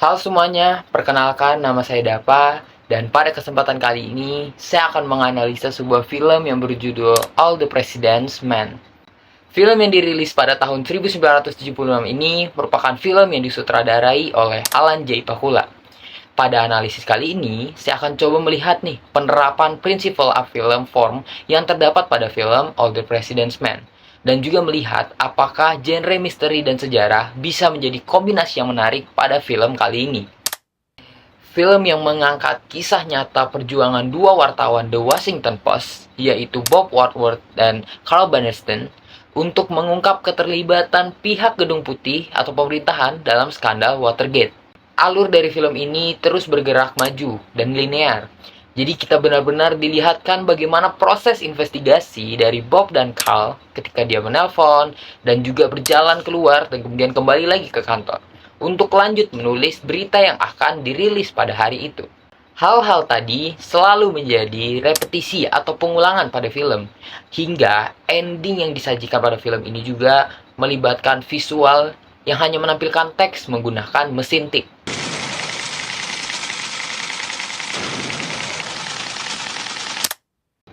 Halo semuanya, perkenalkan nama saya Dapa, dan pada kesempatan kali ini saya akan menganalisa sebuah film yang berjudul All the President's Men. Film yang dirilis pada tahun 1976 ini merupakan film yang disutradarai oleh Alan J. Pakula. Pada analisis kali ini, saya akan coba melihat nih penerapan principle of film form yang terdapat pada film All the President's Men, dan juga melihat apakah genre misteri dan sejarah bisa menjadi kombinasi yang menarik pada film kali ini. Film yang mengangkat kisah nyata perjuangan dua wartawan The Washington Post, yaitu Bob Woodward dan Carl Bernstein, untuk mengungkap keterlibatan pihak Gedung Putih atau pemerintahan dalam skandal Watergate. Alur dari film ini terus bergerak maju dan linear. Jadi kita benar-benar dilihatkan bagaimana proses investigasi dari Bob dan Carl ketika dia menelpon dan juga berjalan keluar dan kemudian kembali lagi ke kantor untuk lanjut menulis berita yang akan dirilis pada hari itu. Hal-hal tadi selalu menjadi repetisi atau pengulangan pada film, hingga ending yang disajikan pada film ini juga melibatkan visual yang hanya menampilkan teks menggunakan mesin tik.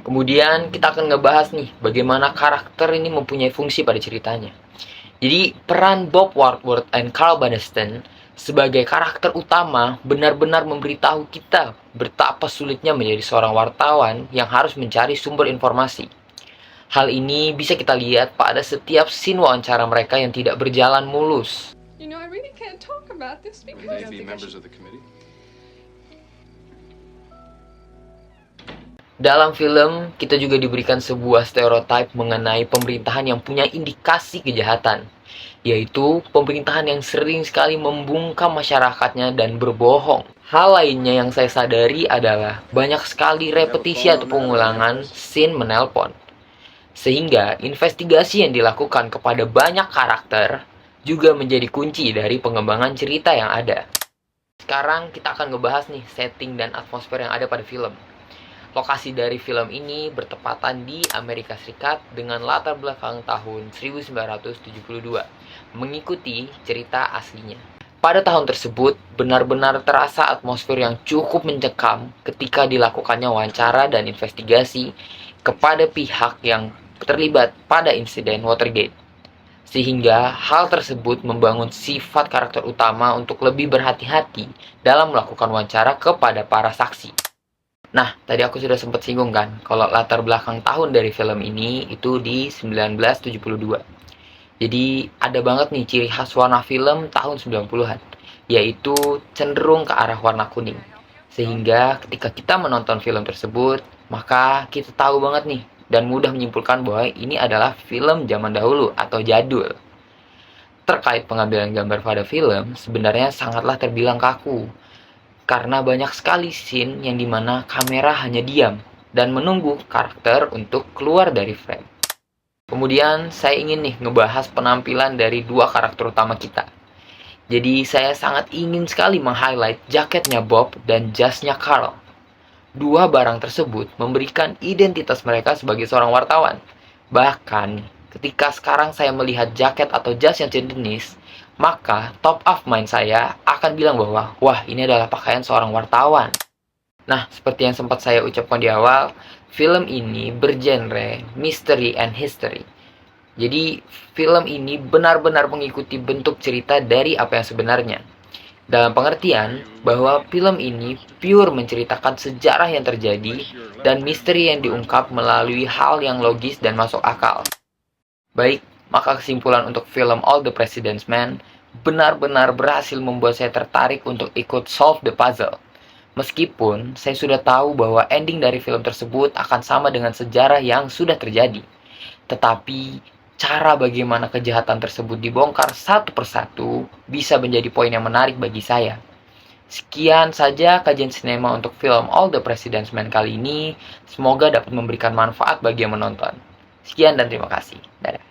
Kemudian kita akan ngebahas nih bagaimana karakter ini mempunyai fungsi pada ceritanya. Jadi peran Bob Woodward dan Carl Bernstein sebagai karakter utama benar-benar memberitahu kita betapa sulitnya menjadi seorang wartawan yang harus mencari sumber informasi. Hal ini bisa kita lihat pada setiap scene wawancara mereka yang tidak berjalan mulus. You know, I really can't talk about this because Maybe members of the committee. Dalam film, kita juga diberikan sebuah stereotip mengenai pemerintahan yang punya indikasi kejahatan, yaitu pemerintahan yang sering sekali membungkam masyarakatnya dan berbohong. Hal lainnya yang saya sadari adalah banyak sekali repetisi atau pengulangan scene menelpon, sehingga investigasi yang dilakukan kepada banyak karakter juga menjadi kunci dari pengembangan cerita yang ada. Sekarang kita akan ngebahas nih setting dan atmosfer yang ada pada film. Lokasi dari film ini bertepatan di Amerika Serikat dengan latar belakang tahun 1972, mengikuti cerita aslinya. Pada tahun tersebut, benar-benar terasa atmosfer yang cukup mencekam ketika dilakukannya wawancara dan investigasi kepada pihak yang terlibat pada insiden Watergate. Sehingga hal tersebut membangun sifat karakter utama untuk lebih berhati-hati dalam melakukan wawancara kepada para saksi. Nah, tadi aku sudah sempat singgung kan, kalau latar belakang tahun dari film ini itu di 1972. Jadi, ada banget nih ciri khas warna film tahun 90-an, yaitu cenderung ke arah warna kuning. Sehingga ketika kita menonton film tersebut, maka kita tahu banget nih, dan mudah menyimpulkan bahwa ini adalah film zaman dahulu atau jadul. Terkait pengambilan gambar pada film, sebenarnya sangatlah terbilang kaku. Karena banyak sekali scene yang dimana kamera hanya diam dan menunggu karakter untuk keluar dari frame. Kemudian saya ingin nih ngebahas penampilan dari dua karakter utama kita. Jadi saya sangat ingin sekali meng-highlight jaketnya Bob dan jasnya Carl. Dua barang tersebut memberikan identitas mereka sebagai seorang wartawan. Bahkan ketika sekarang saya melihat jaket atau jas yang sejenis, maka top of mind saya akan bilang bahwa, wah, ini adalah pakaian seorang wartawan. Nah, seperti yang sempat saya ucapkan di awal, film ini bergenre mystery and history. Jadi, film ini benar-benar mengikuti bentuk cerita dari apa yang sebenarnya. Dalam pengertian bahwa film ini pure menceritakan sejarah yang terjadi dan misteri yang diungkap melalui hal yang logis dan masuk akal. Baik, maka kesimpulan untuk film All the President's Men benar-benar berhasil membuat saya tertarik untuk ikut solve the puzzle. Meskipun saya sudah tahu bahwa ending dari film tersebut akan sama dengan sejarah yang sudah terjadi. Tetapi cara bagaimana kejahatan tersebut dibongkar satu persatu bisa menjadi poin yang menarik bagi saya. Sekian saja kajian sinema untuk film All the President's Men kali ini. Semoga dapat memberikan manfaat bagi yang menonton. Sekian dan terima kasih. Dadah.